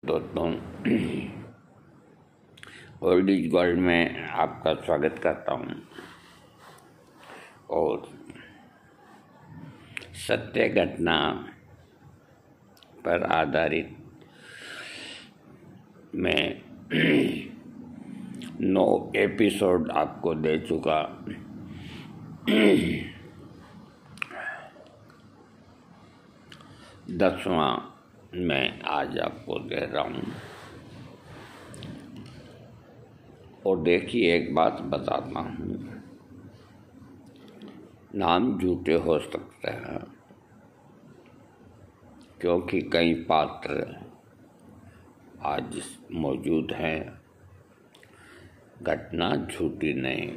दोस्तों, old is gold में आपका स्वागत करता हूँ और सत्य घटना पर आधारित मैं 9 एपिसोड आपको दे चुका। 10वां मैं आज आपको दे रहा हूँ। और देखिए, एक बात बताता हूँ, नाम झूठे हो सकते हैं क्योंकि कई पात्र आज मौजूद हैं, घटना झूठी नहीं।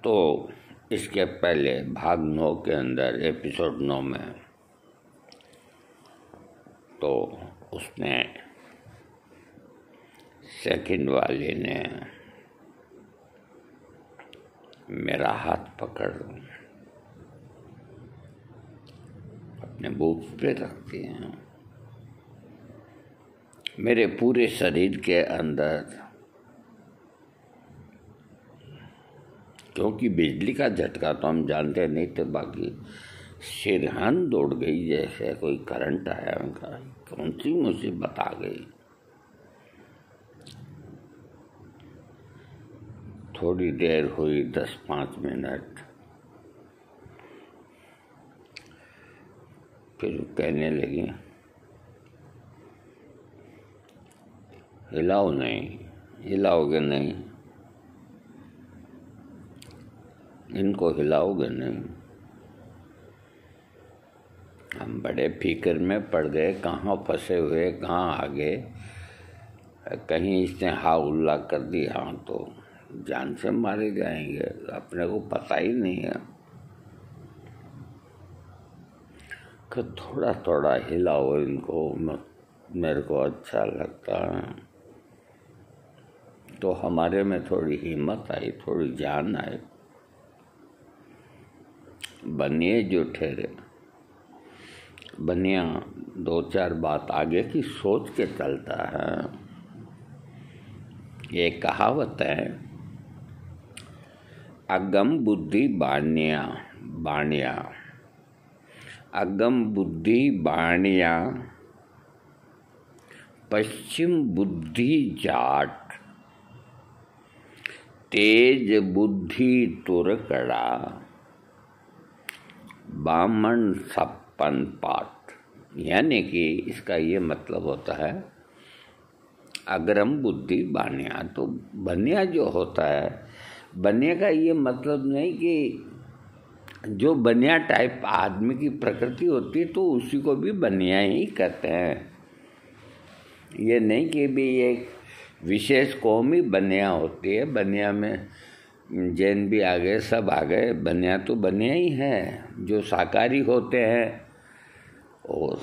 तो इसके पहले भाग 9 के अंदर एपिसोड 9 में तो उसने सेकंड वाले ने मेरा हाथ पकड़ अपने बूथ पे रख दिया। मेरे पूरे शरीर के अंदर, क्योंकि बिजली का झटका तो हम जानते नहीं थे, बाकी सिरहान दौड़ गई जैसे कोई करंट आया। उनका कौन सी मुसीबत आ गई। थोड़ी देर हुई, 10-5 मिनट, फिर कहने लगी, हिलाओ नहीं, हिलाओगे नहीं, इनको हिलाओगे नहीं। हम बड़े फिक्र में पड़ गए, कहाँ फंसे हुए, कहाँ आ गए। कहीं इसने हाउल्ला कर दिया तो जान से मारे जाएंगे, अपने को पता ही नहीं है। कि थोड़ा थोड़ा हिलाओ इनको, मेरे को अच्छा लगता है। तो हमारे में थोड़ी हिम्मत आई, थोड़ी जान आई। बनिए जो ठहरे, बनिया 2-4 बात आगे की सोच के चलता है। ये कहावत है, अगम बुद्धि बाणिया बाणिया, अगम बुद्धि बाणिया, पश्चिम बुद्धि जाट, तेज बुद्धि तुरकड़ा, बामन छप्पन पाठ। यानी कि इसका ये मतलब होता है, अग्रम बुद्धि बानिया। तो बनिया जो होता है, बनिया का ये मतलब नहीं कि जो बनिया टाइप आदमी की प्रकृति होती है तो उसी को भी बनिया ही कहते हैं। ये नहीं कि भी एक विशेष कौम ही बनिया होती है। बनिया में जैन भी आ गए, सब आ गए। बनिया तो बनिया ही हैं जो शाकाहारी होते हैं और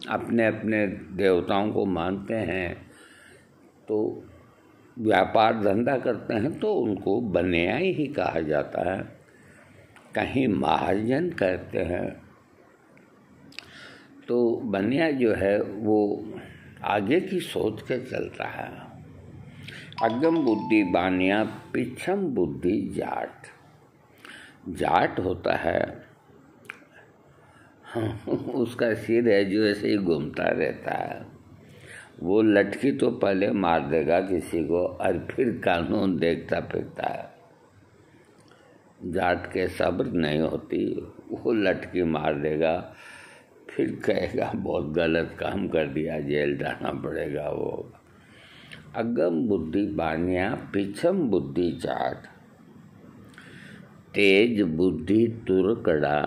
अपने अपने देवताओं को मानते हैं, तो व्यापार धंधा करते हैं, तो उनको बनिया ही कहा जाता है। कहीं महाजन कहते हैं। तो बनिया जो है वो आगे की सोच के चलता है। अगम बुद्धि बानिया, पिछम बुद्धि जाट। जाट होता है उसका सिर है जो ऐसे ही घूमता रहता है। वो लटकी तो पहले मार देगा किसी को और फिर कानून देखता फिरता है। जाट के सब्र नहीं होती, वो लटकी मार देगा, फिर कहेगा बहुत गलत काम कर दिया, जेल जाना पड़ेगा। वो अगम बुद्धि बानिया, पिछम बुद्धि जाट, तेज बुद्धि तुरकड़ा।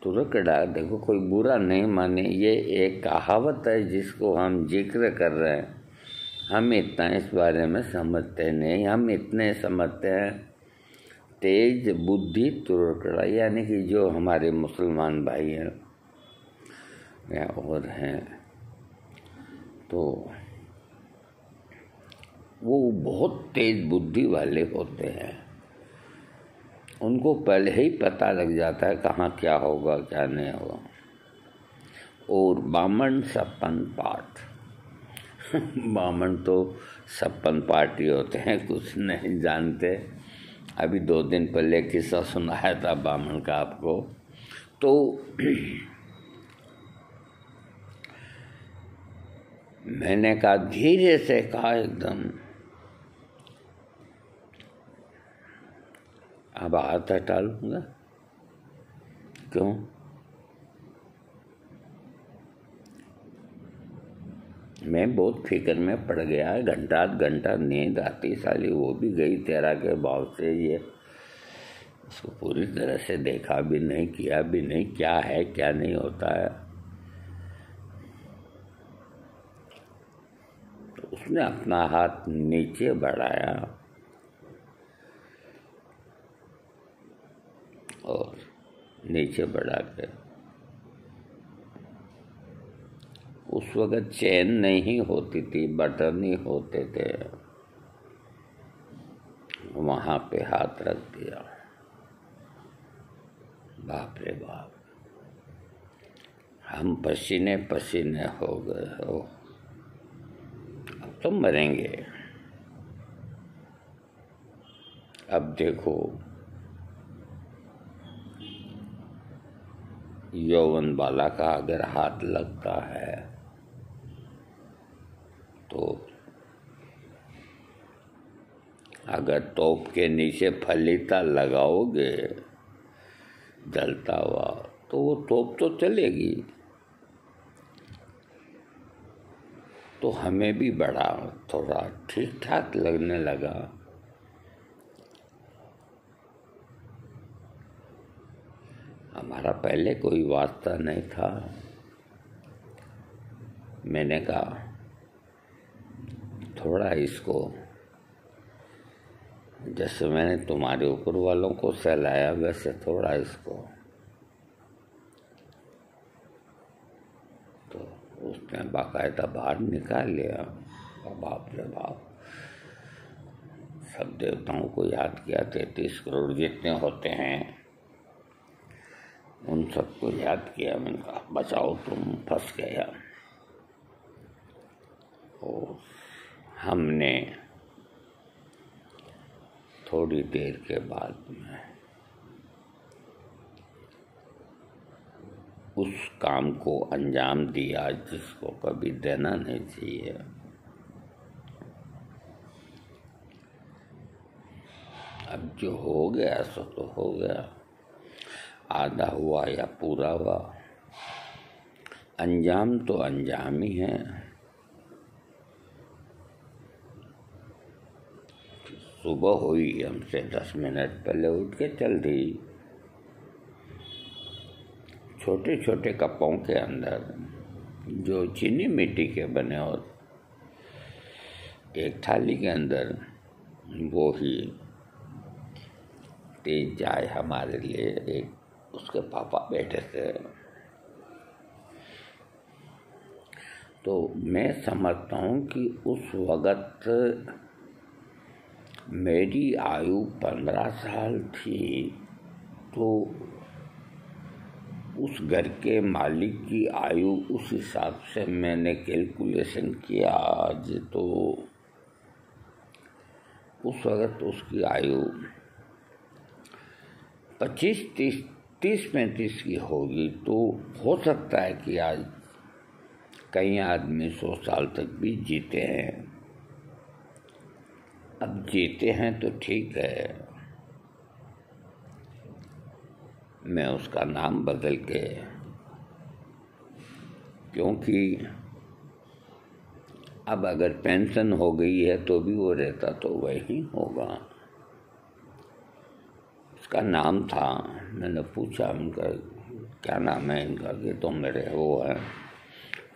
तुरकड़ा, देखो कोई बुरा नहीं माने, ये एक कहावत है जिसको हम जिक्र कर रहे हैं। हम इतना इस बारे में समझते नहीं। हम इतने समझते हैं तेज बुद्धि तुरकड़ा, यानी कि जो हमारे मुसलमान भाई हैं या और हैं, तो वो बहुत तेज बुद्धि वाले होते हैं। उनको पहले ही पता लग जाता है कहाँ क्या होगा क्या नहीं होगा। और बामन सपन पाठ बामन तो सपन पाठ ही होते हैं, कुछ नहीं जानते। अभी 2 दिन पहले किस्सा सुनाया था बामन का आपको। तो मैंने कहा, धीरे से कहा एकदम, अब हाथ हटा लूँगा। क्यों? मैं बहुत फिक्र में पड़ गया। घंटा आध घंटा नींद आती साली, वो भी गई तेरा के भाव से। ये उसको पूरी तरह से देखा भी नहीं, किया भी नहीं, क्या है क्या नहीं होता है। तो उसने अपना हाथ नीचे बढ़ाया और नीचे बढ़ा के, उस वक़्त चेन नहीं होती थी, बटन ही होते थे, वहाँ पे हाथ रख दिया। बाप रे बाप, हम पसीने पसीने हो गए। हो, अब तो मरेंगे। अब देखो, यौवन बाला का अगर हाथ लगता है तो अगर तोप के नीचे फलीता लगाओगे जलता हुआ, तो वो तोप तो चलेगी। तो हमें भी बड़ा थोड़ा ठीक ठाक लगने लगा। हमारा पहले कोई वास्ता नहीं था। मैंने कहा, थोड़ा इसको, जैसे मैंने तुम्हारे ऊपर वालों को सहलाया वैसे थोड़ा इसको। तो उसने बाकायदा बाहर निकाल लिया। बाप रे बाप, सब देवताओं को याद किया। 33 करोड़ जितने होते हैं उन सबको याद किया। मैंने कहा, बचाओ, तुम फंस गया। और हमने थोड़ी देर के बाद में उस काम को अंजाम दिया जिसको कभी देना नहीं चाहिए। अब जो हो गया सो तो हो गया, आधा हुआ या पूरा हुआ, अंजाम तो अंजाम ही है। सुबह हुई, हमसे 10 मिनट पहले उठ के चल दी। छोटे छोटे कपों के अंदर जो चीनी मिट्टी के बने और एक थाली के अंदर वो ही 3 चाय हमारे लिए। एक उसके पापा बैठे थे। तो मैं समझता हूँ कि उस वक़्त मेरी आयु 15 साल थी। तो उस घर के मालिक की आयु उस हिसाब से मैंने कैलकुलेशन किया आज। तो उस वक़्त उसकी आयु 25, 30, 35 की होगी। तो हो सकता है कि आज कई आदमी 100 साल तक भी जीते हैं। अब जीते हैं तो ठीक है। मैं उसका नाम बदल के, क्योंकि अब अगर पेंशन हो गई है तो भी वो रहता तो वही होगा। उसका नाम था, मैंने पूछा उनका क्या नाम है इनका, कि तो मेरे वो है।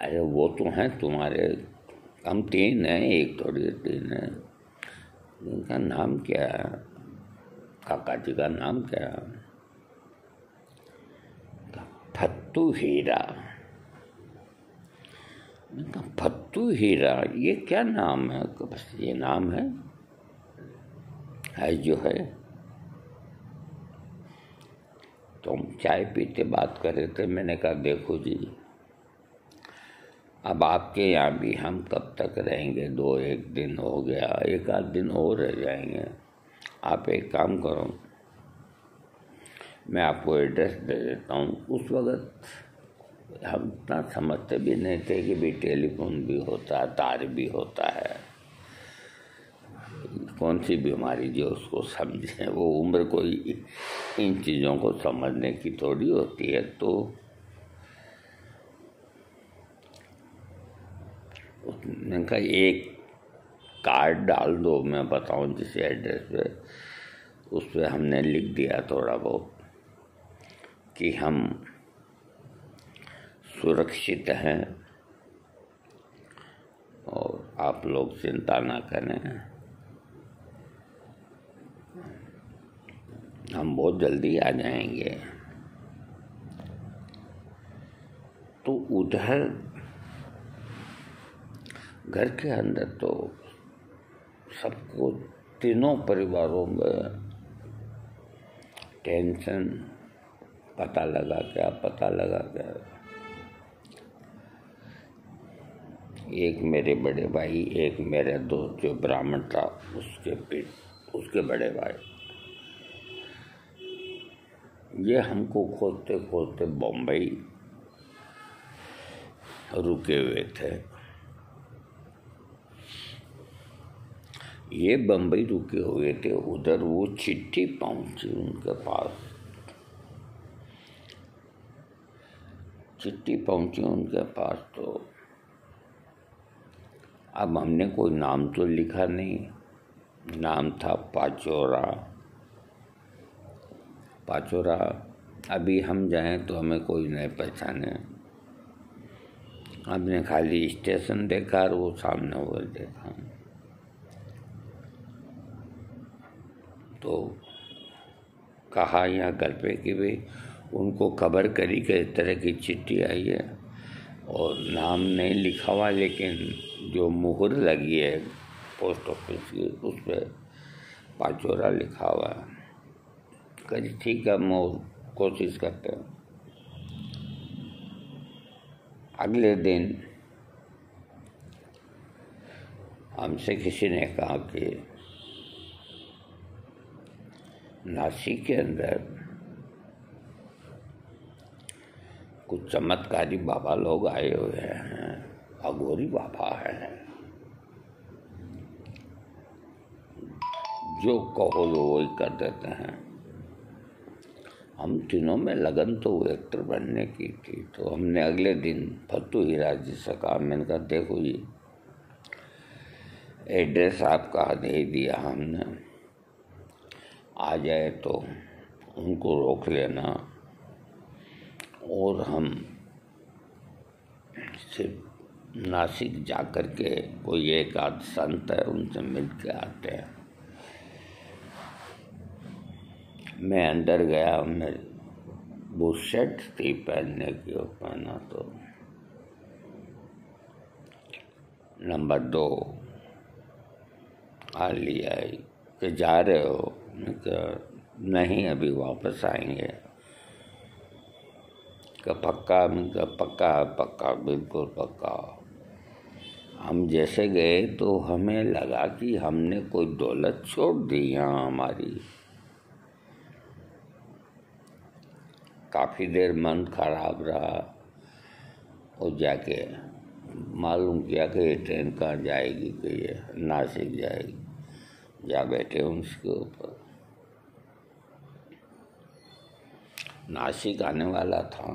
अरे वो तो हैं तुम्हारे, हम 3 हैं, एक थोड़ी 3 है। इनका नाम क्या है, काका जी का नाम क्या है? फत्तू हीरा। फत्तू हीरा, ये क्या नाम है? बस ये नाम है जो है। तो हम चाय पीते बात कर रहे थे। मैंने कहा देखो जी, अब आपके यहाँ भी हम कब तक रहेंगे, 2-1 दिन हो गया, 1 आध दिन और रह जाएंगे। आप एक काम करो, मैं आपको एड्रेस दे देता हूँ। उस वक़्त हम इतना समझते भी नहीं थे कि भी टेलीफोन भी होता है, तार भी होता है, कौन सी बीमारी जो उसको समझे। वो उम्र कोई इन चीज़ों को समझने की थोड़ी होती है। तो मैंने कहा एक कार्ड डाल दो, मैं बताऊं जिस एड्रेस पे, उस पर हमने लिख दिया थोड़ा बहुत कि हम सुरक्षित हैं और आप लोग चिंता ना करें, हम बहुत जल्दी आ जाएंगे। तो उधर घर के अंदर तो सबको, तीनों परिवारों में टेंशन, पता लगा क्या। एक मेरे बड़े भाई, एक मेरे दोस्त जो ब्राह्मण था उसके बड़े भाई, ये हमको खोजते खोजते बम्बई रुके हुए थे। ये बम्बई रुके हुए थे, उधर वो चिट्ठी पहुंची उनके पास, तो अब हमने कोई नाम तो लिखा नहीं। नाम था पाचोरा। अभी हम जाएं तो हमें कोई नहीं पहचाने। हमने खाली स्टेशन देखा और वो सामने वो देखा। तो कहा यहाँ घर पे कि भाई उनको खबर करी कि इस तरह की चिट्ठी आई है और नाम नहीं लिखा हुआ, लेकिन जो मुहर लगी है पोस्ट ऑफिस की उस पर पाचोरा लिखा हुआ है। कही ठीक है, हम कोशिश करते हैं। अगले दिन हमसे किसी ने कहा कि नासिक के अंदर कुछ चमत्कारी बाबा लोग आए हुए हैं, अघोरी बाबा हैं, जो कहो वो वही कर देते हैं। हम तीनों में लगन तो एक्टर बनने की थी। तो हमने अगले दिन फत्तू हीरा जी से कहा, मैंने कहा देखो ये एड्रेस आपका दे दिया हमने, आ जाए तो उनको रोक लेना और हम सिर्फ नासिक जा कर के कोई एक आध संत है उनसे मिल के आते हैं। मैं अंदर गया, मैं बुशर्ट थी पहनने की, वो पहना तो नंबर 2 आ लिया कि जा रहे हो? नहीं, अभी वापस आएंगे। पक्का? पक्का, बिल्कुल पक्का। हम जैसे गए तो हमें लगा कि हमने कोई दौलत छोड़ दी यहाँ हमारी। काफ़ी देर मन खराब रहा और जाके मालूम किया कि ये ट्रेन कहाँ जाएगी, कि ये नासिक जाएगी। जा बैठे उसके ऊपर। नासिक आने वाला था,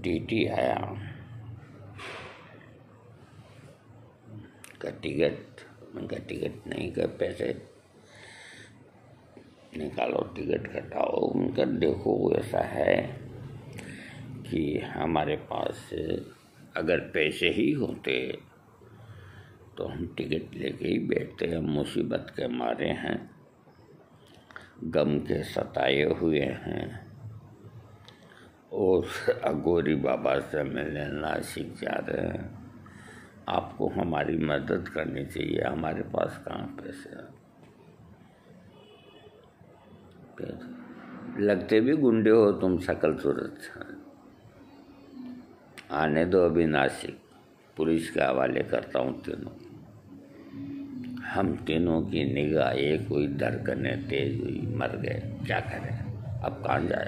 टीटी आया का टिकट नहीं कर, पैसे निकालो, टिकट कटाओ। उनका देखो ऐसा है कि हमारे पास अगर पैसे ही होते तो हम टिकट लेके ही बैठते। हम मुसीबत के मारे हैं, गम के सताए हुए हैं और अघोरी बाबा से मिलने नासिक जा रहे हैं। आपको हमारी मदद करनी चाहिए, हमारे पास कहाँ पैसे हैं। लगते भी गुंडे हो तुम शकल सूरत से। आने दो अभी नासिक, पुलिस के हवाले करता हूँ तीनों। हम तीनों की निगाह एक हुई, धड़कने तेज हुई, मर गए। क्या करें अब, कहाँ जाए?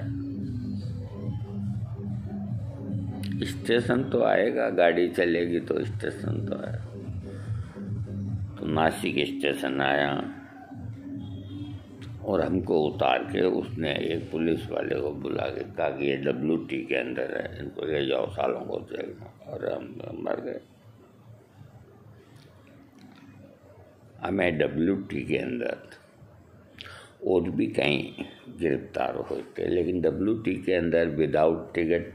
स्टेशन तो आएगा, गाड़ी चलेगी तो स्टेशन तो है। तो नासिक स्टेशन आया और हमको उतार के उसने एक पुलिस वाले को बुला के कहा कि ये WT के अंदर है, इनको ले जाओ सालों को जेल में। और हम मर गए। हमें WT के अंदर और भी कहीं गिरफ्तार होते, लेकिन WT के अंदर विदाउट टिकट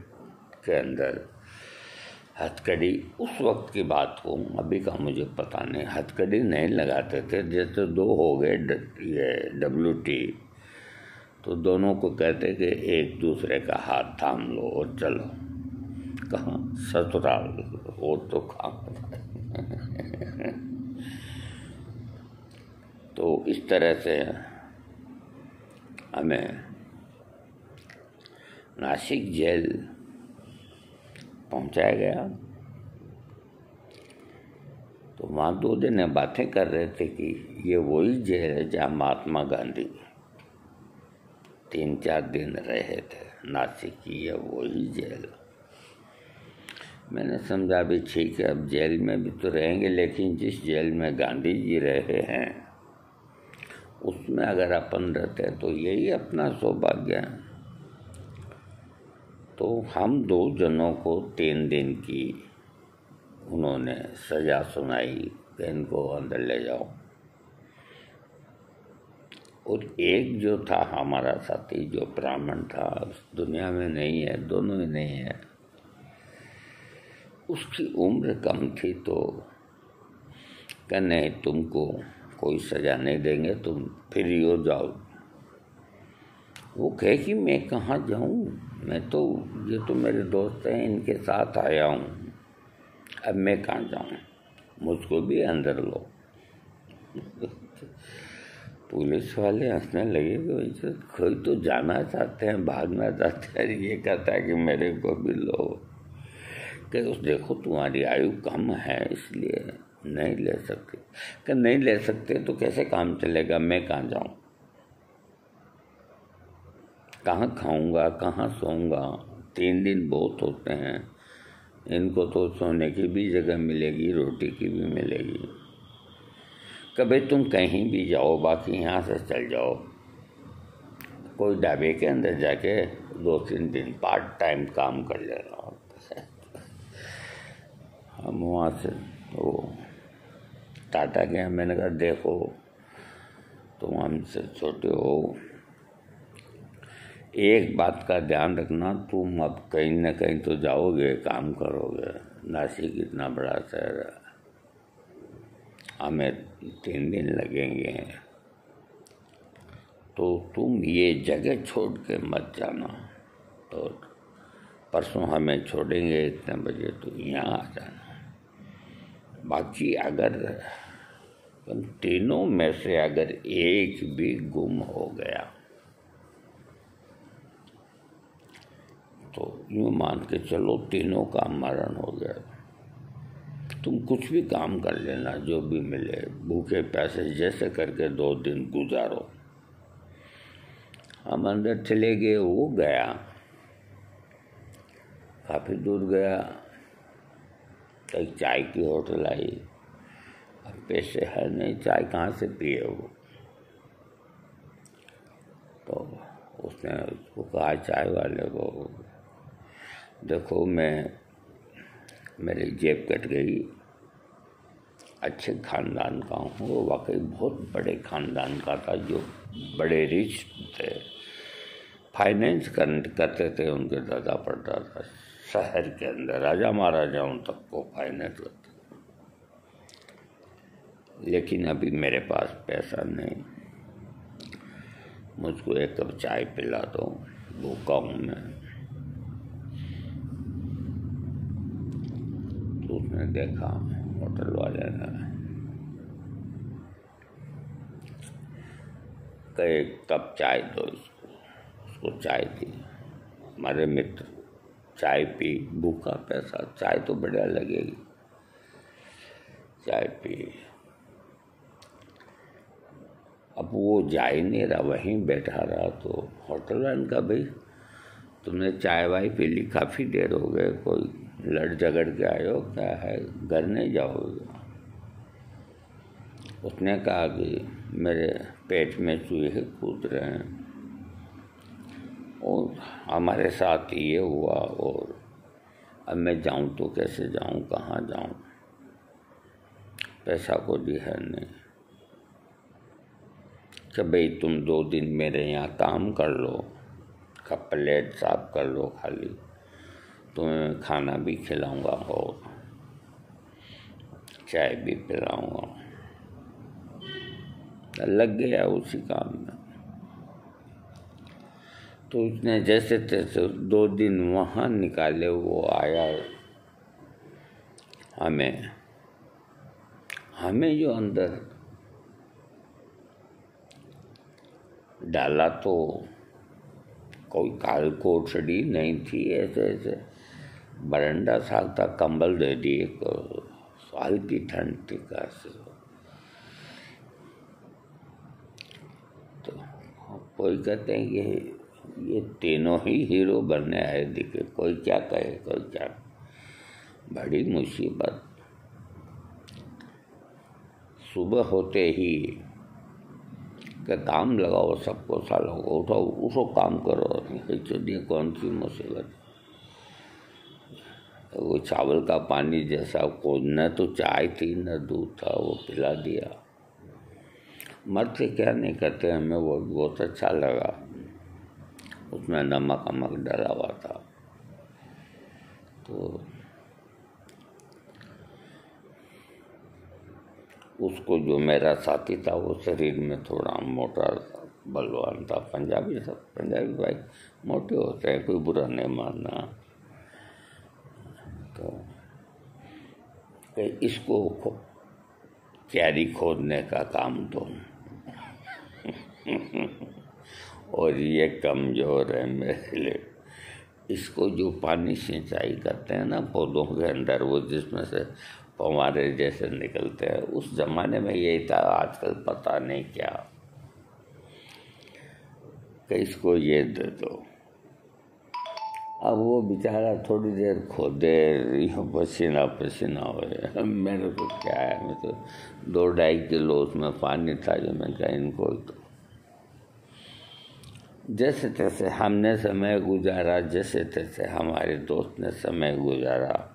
के अंदर हथकड़ी, उस वक्त की बात हो, अभी का मुझे पता नहीं, हथकड़ी नहीं लगाते थे। जैसे दो हो गए ये WT, तो दोनों को कहते कि एक दूसरे का हाथ थाम लो और चलो। कहाँ ससुराल, वो तो कहाँ। तो इस तरह से हमें नासिक जेल पहुंचाया गया। तो वहाँ 2 दिन बातें कर रहे थे कि ये वही जेल है जहाँ महात्मा गांधी 3-4 दिन रहे थे, नासिक की ये वही जेल। मैंने समझा भी ठीक है, अब जेल में भी तो रहेंगे, लेकिन जिस जेल में गांधी जी रहे हैं उसमें अगर अपन रहते हैं तो यही अपना सौभाग्य है। तो हम 2 जनों को 3 दिन की उन्होंने सजा सुनाई कि इनको अंदर ले जाओ। और एक जो था हमारा साथी, जो ब्राह्मण था, उस दुनिया में नहीं है, दोनों ही नहीं है, उसकी उम्र कम थी। तो कहने तुमको कोई सजा नहीं देंगे, तुम फ्री हो जाओ। वो कहे कि मैं कहाँ जाऊँ, मैं तो, ये तो मेरे दोस्त हैं, इनके साथ आया हूँ, अब मैं कहाँ जाऊँ, मुझको भी अंदर लो। पुलिस वाले हंसने लगे कि कोई तो जाना चाहते हैं, भागना चाहते हैं, ये कहता है कि मेरे को भी लो। कि उस देखो तुम्हारी आयु कम है इसलिए नहीं ले सकते। कि नहीं ले सकते तो कैसे काम चलेगा, मैं कहाँ जाऊँ, कहाँ खाऊंगा, कहाँ सोऊंगा? 3 दिन बहुत होते हैं, इनको तो सोने की भी जगह मिलेगी, रोटी की भी मिलेगी। कभी तुम कहीं भी जाओ, बाकी यहाँ से चल जाओ, कोई ढाबे के अंदर जाके 2-3 दिन पार्ट टाइम काम कर लेना। हम वहाँ से वो टाटा गया। मैंने कहा देखो तुम हमसे छोटे हो, एक बात का ध्यान रखना, तुम अब कहीं न कहीं तो जाओगे, काम करोगे। नासिक इतना बड़ा शहर है, हमें 3 दिन लगेंगे, तो तुम ये जगह छोड़ के मत जाना। तो परसों हमें छोड़ेंगे इतने बजे, तो यहाँ आ जाना। बाकी अगर तुम तीनों में से अगर एक भी गुम हो गया तो यूँ मान के चलो तीनों का मरण हो गया। तुम कुछ भी काम कर लेना, जो भी मिले, भूखे प्यासे जैसे करके 2 दिन गुजारो। हम अंदर चले गए, वो गया, काफ़ी दूर गया, एक चाय की होटल आई। अब पैसे है नहीं, चाय कहाँ से पिए वो? तो उसने उसको कहा चाय वाले को, देखो मेरी जेब कट गई, अच्छे खानदान का हूँ। वो वाकई बहुत बड़े खानदान का था, जो बड़े रिच थे, फाइनेंस करते थे, उनके दादा परदादा शहर के अंदर राजा महाराजाओं तक को फाइनेंस करते। लेकिन अभी मेरे पास पैसा नहीं, मुझको 1 कप चाय पिला दो, भूखा हूँ मैं। तो उसने देखा, होटल वाले ने कहे कप चाय दो इसको, उसको चाय दी। हमारे मित्र चाय पी, भूखा पैसा, चाय तो बढ़िया लगेगी, चाय पी। अब वो जा ही नहीं रहा, वहीं बैठा रहा। तो होटल वाले का, भाई तुमने चाय वाय पी ली, काफ़ी देर हो गए, कोई लड़ झगड़ के आए हो क्या है, घर नहीं जाओगे? उसने कहा कि मेरे पेट में चूहे कूद रहे हैं और हमारे साथ ये हुआ, और अब मैं जाऊं तो कैसे जाऊं, कहाँ जाऊं, पैसा को भी है नहीं। कि भाई तुम 2 दिन मेरे यहाँ काम कर लो, कप प्लेट साफ कर लो, खाली तुम्हें खाना भी खिलाऊंगा और चाय भी पिलाऊंगा। लग गया उसी काम में। तो उसने जैसे तैसे 2 दिन वहाँ निकाले। वो आया, हमें जो अंदर डाला तो कोई काल कोठड़ी नहीं थी, ऐसे ऐसे बरंडा सा था, कंबल दे दिए, हल्की ठंड थी काशी। तो कोई कहते हैं कि ये तीनों ही हीरो बनने आए दिखे, कोई क्या कहे, कोई क्या। बड़ी मुसीबत। सुबह होते ही कि काम लगाओ सबको, सालों को उठो उठो काम करो। ये कौन सी मुसीबत। वो चावल का पानी जैसा को, न तो चाय थी न दूध था, वो पिला दिया। मर्द से क्या नहीं करते, हमें वो बहुत अच्छा लगा। उसमें नमक अमक डाला हुआ था। तो उसको, जो मेरा साथी था, वो शरीर में थोड़ा मोटा बलवान था, पंजाबी था। पंजाबी भाई मोटे होते हैं, कोई बुरा नहीं मानना। तो इसको क्यारी खोदने का काम दो और ये कमजोर है मेरे लिए। इसको जो पानी सिंचाई करते हैं ना पौधों के अंदर, वो जिसमें से फव्वारे जैसे निकलते हैं, उस जमाने में यही था। आजकल पता नहीं क्या। कि इसको ये दे दो। अब वो बेचारा थोड़ी देर खोदे, पसीना पसीना हो। मेरे को क्या है, मैं तो 2-2.5 किलो उसमें पानी था, जो मैं कहा इनको तो जैसे तैसे हमने समय गुजारा, जैसे तैसे हमारे दोस्त ने समय गुजारा।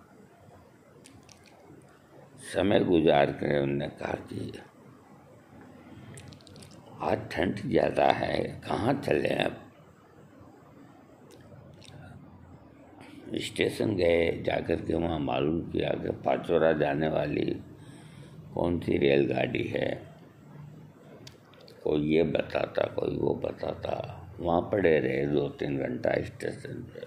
समय गुजार कर उन्होंने कहा कि आज ठंड ज़्यादा है, कहाँ चले अब। स्टेशन गए, जाकर के वहाँ मालूम किया कि पाचोरा जाने वाली कौन सी रेलगाड़ी है। कोई ये बताता, कोई वो बताता। वहाँ पड़े रहे 2-3 घंटा स्टेशन पे।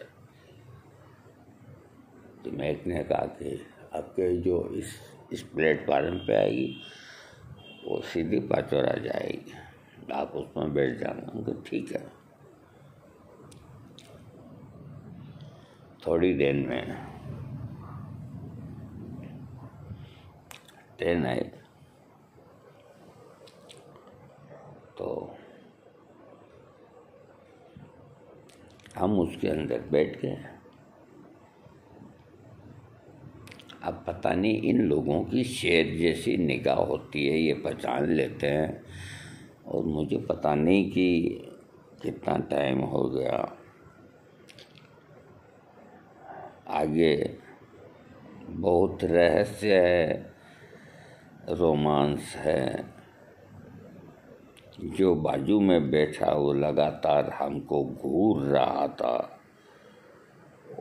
तो मैं ने कहा कि आपके जो इस प्लेटफार्म पे आएगी वो सीधी पाचोरा जाएगी, आप उसमें बैठ जाना। तो ठीक है। थोड़ी देर में ट्रेन आई। तो हम उसके अंदर बैठ गए। अब पता नहीं इन लोगों की शेर जैसी निगाह होती है, ये पहचान लेते हैं। और मुझे पता नहीं कि कितना टाइम हो गया। आगे बहुत रहस्य है, रोमांस है। जो बाजू में बैठा वो लगातार हमको घूर रहा था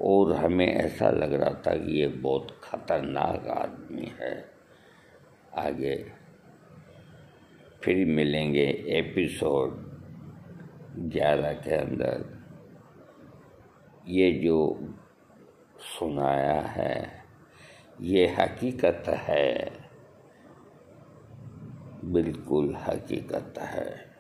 और हमें ऐसा लग रहा था कि ये बहुत खतरनाक आदमी है। आगे फिर मिलेंगे एपिसोड 11 के अंदर। ये जो सुनाया है ये हकीकत है, बिल्कुल हकीकत है।